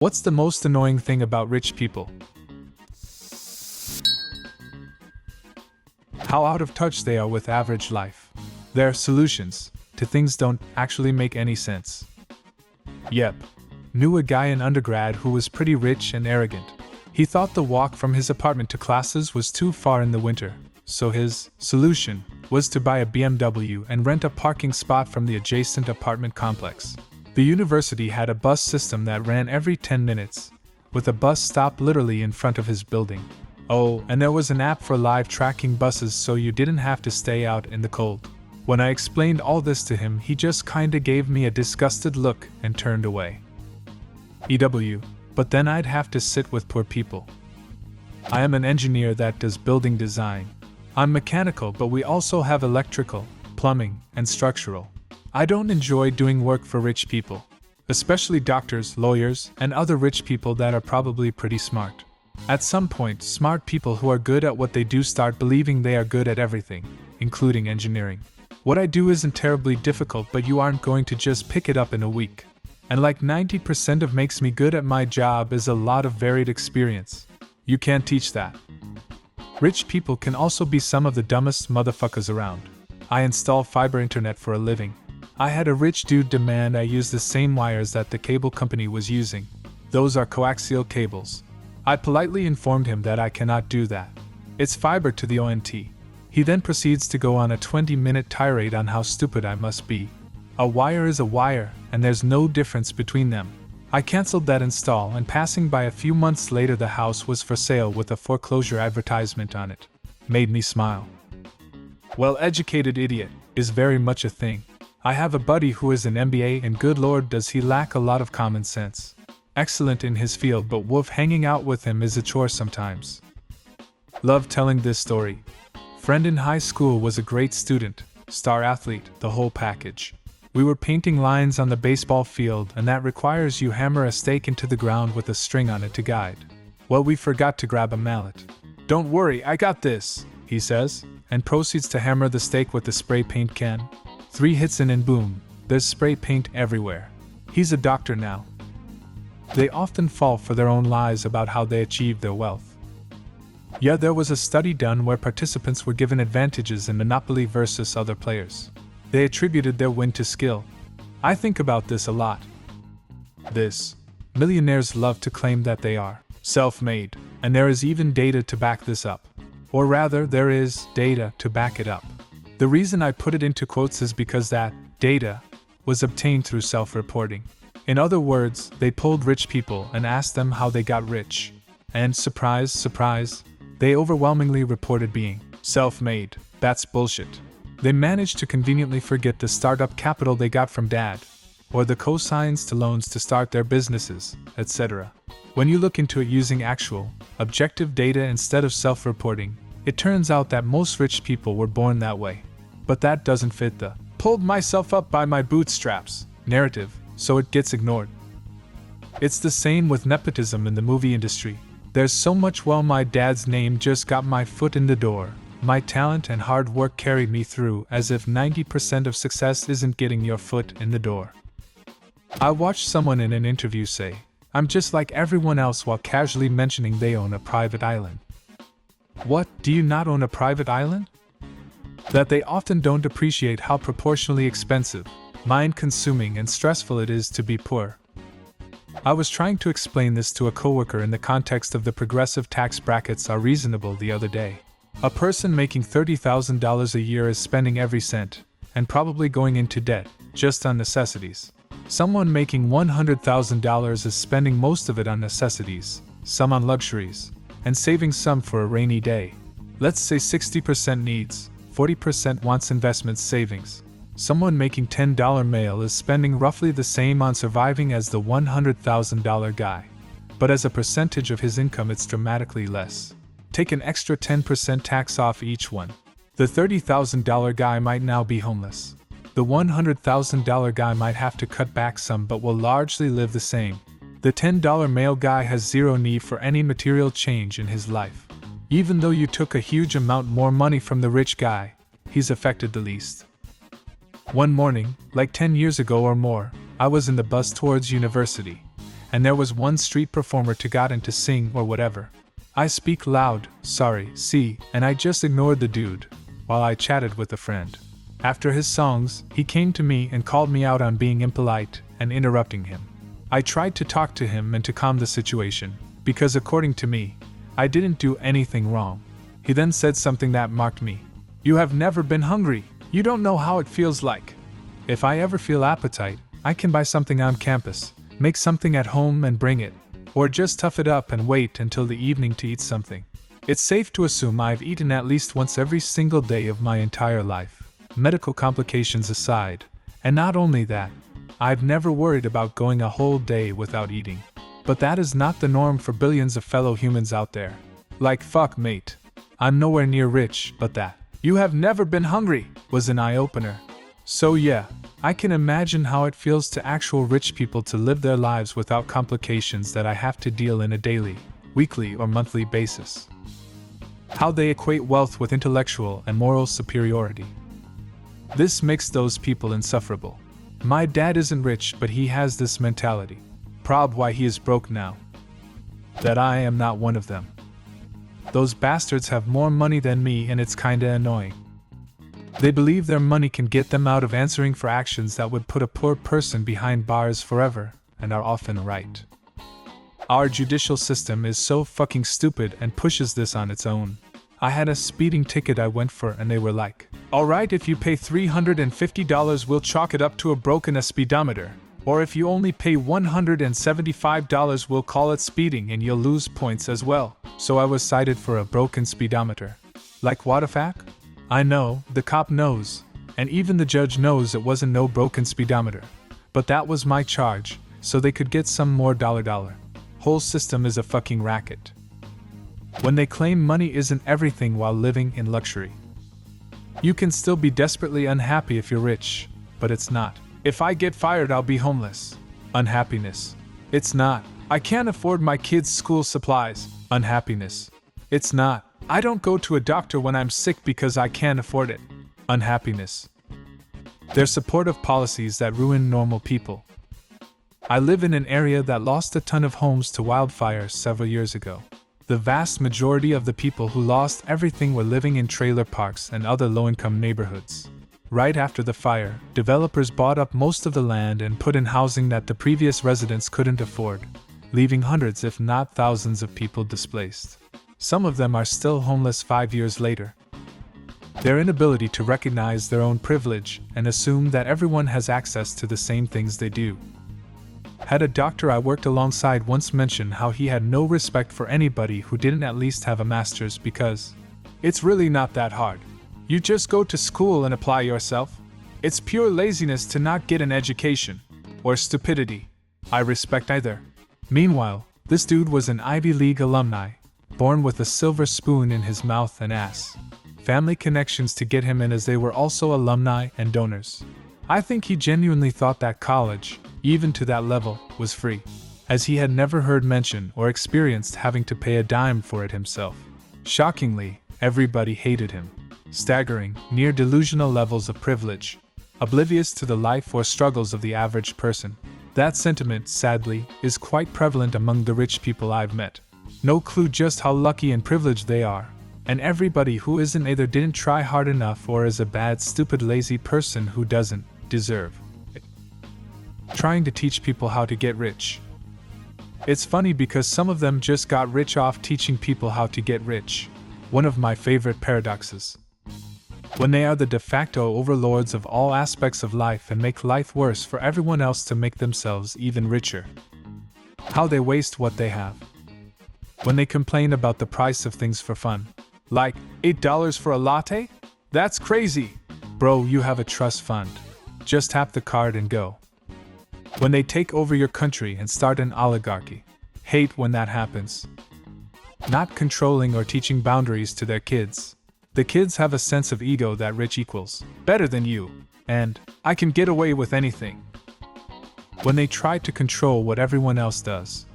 What's the most annoying thing about rich people? How out of touch they are with average life. Their solutions to things don't actually make any sense. Yep. Knew a guy in undergrad who was pretty rich and arrogant. He thought the walk from his apartment to classes was too far in the winter, so his solution was to buy a BMW and rent a parking spot from the adjacent apartment complex. The university had a bus system that ran every 10 minutes, with a bus stop literally in front of his building. Oh, and there was an app for live tracking buses so you didn't have to stay out in the cold. When I explained all this to him, he just kinda gave me a disgusted look and turned away. EW, but then I'd have to sit with poor people. I am an engineer that does building design. I'm mechanical, but we also have electrical, plumbing, and structural. I don't enjoy doing work for rich people, especially doctors, lawyers, and other rich people that are probably pretty smart. At some point, smart people who are good at what they do start believing they are good at everything, including engineering. What I do isn't terribly difficult, but you aren't going to just pick it up in a week. And like 90% of makes me good at my job is a lot of varied experience. You can't teach that. Rich people can also be some of the dumbest motherfuckers around. I install fiber internet for a living. I had a rich dude demand I use the same wires that the cable company was using. Those are coaxial cables. I politely informed him that I cannot do that. It's fiber to the ONT. He then proceeds to go on a 20-minute tirade on how stupid I must be. A wire is a wire, and there's no difference between them. I cancelled that install, and passing by a few months later the house was for sale with a foreclosure advertisement on it. Made me smile. Well-educated idiot is very much a thing. I have a buddy who is an MBA, and good lord does he lack a lot of common sense. Excellent in his field, but woof, hanging out with him is a chore sometimes. Love telling this story. Friend in high school was a great student, star athlete, the whole package. We were painting lines on the baseball field, and that requires you hammer a stake into the ground with a string on it to guide. Well, we forgot to grab a mallet. "Don't worry, I got this," he says, and proceeds to hammer the stake with the spray paint can. 3 hits in and boom, there's spray paint everywhere. He's a doctor now. They often fall for their own lies about how they achieved their wealth. Yeah, there was a study done where participants were given advantages in Monopoly versus other players. They attributed their win to skill. I think about this a lot. Millionaires love to claim that they are self-made, and there is even data to back this up. Or rather, there is data to back it up. The reason I put it into quotes is because that data was obtained through self-reporting. In other words, they polled rich people and asked them how they got rich. And surprise, surprise, they overwhelmingly reported being self-made. That's bullshit. They managed to conveniently forget the startup capital they got from dad, or the cosigns to loans to start their businesses, etc. When you look into it using actual, objective data instead of self-reporting, it turns out that most rich people were born that way. But that doesn't fit the "pulled myself up by my bootstraps" narrative, so it gets ignored. It's the same with nepotism in the movie industry. There's so much "well, my dad's name just got my foot in the door. My talent and hard work carried me through," as if 90% of success isn't getting your foot in the door. I watched someone in an interview say, "I'm just like everyone else," while casually mentioning they own a private island. What, do you not own a private island? That they often don't appreciate how proportionally expensive, mind-consuming, and stressful it is to be poor. I was trying to explain this to a coworker in the context of the progressive tax brackets are reasonable the other day. A person making $30,000 a year is spending every cent, and probably going into debt, just on necessities. Someone making $100,000 is spending most of it on necessities, some on luxuries, and saving some for a rainy day. Let's say 60% needs, 40% wants, investments, savings. Someone making $10 male is spending roughly the same on surviving as the $100,000 guy. But as a percentage of his income, it's dramatically less. Take an extra 10% tax off each one. The $30,000 guy might now be homeless. The $100,000 guy might have to cut back some but will largely live the same. The $10 male guy has zero need for any material change in his life. Even though you took a huge amount more money from the rich guy, he's affected the least. One morning, like 10 years ago or more, I was in the bus towards university. and there was one street performer to got in to sing or whatever. I speak loud, sorry, see, and I just ignored the dude, while I chatted with a friend. After his songs, he came to me and called me out on being impolite and interrupting him. I tried to talk to him and to calm the situation, because according to me, I didn't do anything wrong. He then said something that mocked me. You have never been hungry. You don't know how it feels like. If I ever feel appetite, I can buy something on campus, make something at home and bring it, or just tough it up and wait until the evening to eat something. It's safe to assume I've eaten at least once every single day of my entire life, medical complications aside, and not only that, I've never worried about going a whole day without eating. But that is not the norm for billions of fellow humans out there. Like fuck mate. I'm nowhere near rich, but that "you have never been hungry" was an eye-opener. So yeah, I can imagine how it feels to actual rich people to live their lives without complications that I have to deal in a daily, weekly, or monthly basis. How they equate wealth with intellectual and moral superiority. This makes those people insufferable. My dad isn't rich, but he has this mentality. Prob why he is broke now. That I am not one of them. Those bastards have more money than me, and it's kinda annoying. They believe their money can get them out of answering for actions that would put a poor person behind bars forever, and are often right. Our judicial system is so fucking stupid and pushes this on its own. I had a speeding ticket I went for and they were like, "Alright, if you pay $350 we'll chalk it up to a broken speedometer. Or if you only pay $175 we'll call it speeding and you'll lose points as well." So I was cited for a broken speedometer. Like what the fuck? I know, the cop knows, and even the judge knows it wasn't no broken speedometer. But that was my charge, so they could get some more dollar. Whole system is a fucking racket. When they claim money isn't everything while living in luxury. You can still be desperately unhappy if you're rich, but it's not. If I get fired I'll be homeless. Unhappiness. It's not. I can't afford my kids' school supplies. Unhappiness. It's not. I don't go to a doctor when I'm sick because I can't afford it. Unhappiness. They're supportive policies that ruin normal people. I live in an area that lost a ton of homes to wildfires several years ago. The vast majority of the people who lost everything were living in trailer parks and other low-income neighborhoods. Right after the fire, developers bought up most of the land and put in housing that the previous residents couldn't afford, leaving hundreds if not thousands of people displaced. Some of them are still homeless 5 years later. Their inability to recognize their own privilege and assume that everyone has access to the same things they do. Had a doctor I worked alongside once mention how he had no respect for anybody who didn't at least have a master's because it's really not that hard. You just go to school and apply yourself. It's pure laziness to not get an education. Or stupidity. I respect neither. Meanwhile, this dude was an Ivy League alumni, born with a silver spoon in his mouth and ass. Family connections to get him in as they were also alumni and donors. I think he genuinely thought that college, even to that level, was free, as he had never heard mention or experienced having to pay a dime for it himself. Shockingly, everybody hated him. Staggering, near delusional levels of privilege, oblivious to the life or struggles of the average person. That sentiment, sadly, is quite prevalent among the rich people I've met. No clue just how lucky and privileged they are, and everybody who isn't either didn't try hard enough or is a bad, stupid, lazy person who doesn't deserve it. Trying to teach people how to get rich. It's funny because some of them just got rich off teaching people how to get rich. One of my favorite paradoxes. When they are the de facto overlords of all aspects of life and make life worse for everyone else to make themselves even richer. How they waste what they have. When they complain about the price of things for fun. Like, $8 for a latte? That's crazy! Bro, you have a trust fund. Just tap the card and go. When they take over your country and start an oligarchy. Hate when that happens. Not controlling or teaching boundaries to their kids. The kids have a sense of ego that rich equals better than you, and I can get away with anything. When they try to control what everyone else does.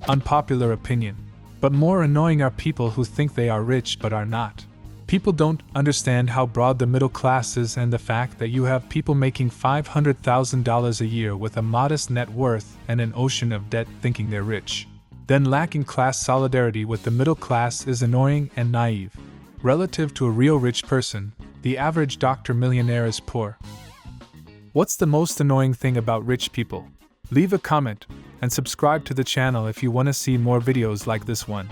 Unpopular opinion. But more annoying are people who think they are rich but are not. People don't understand how broad the middle class is and the fact that you have people making $500,000 a year with a modest net worth and an ocean of debt thinking they're rich. Then lacking class solidarity with the middle class is annoying and naive. Relative to a real rich person, the average doctor millionaire is poor. What's the most annoying thing about rich people? Leave a comment and subscribe to the channel if you want to see more videos like this one.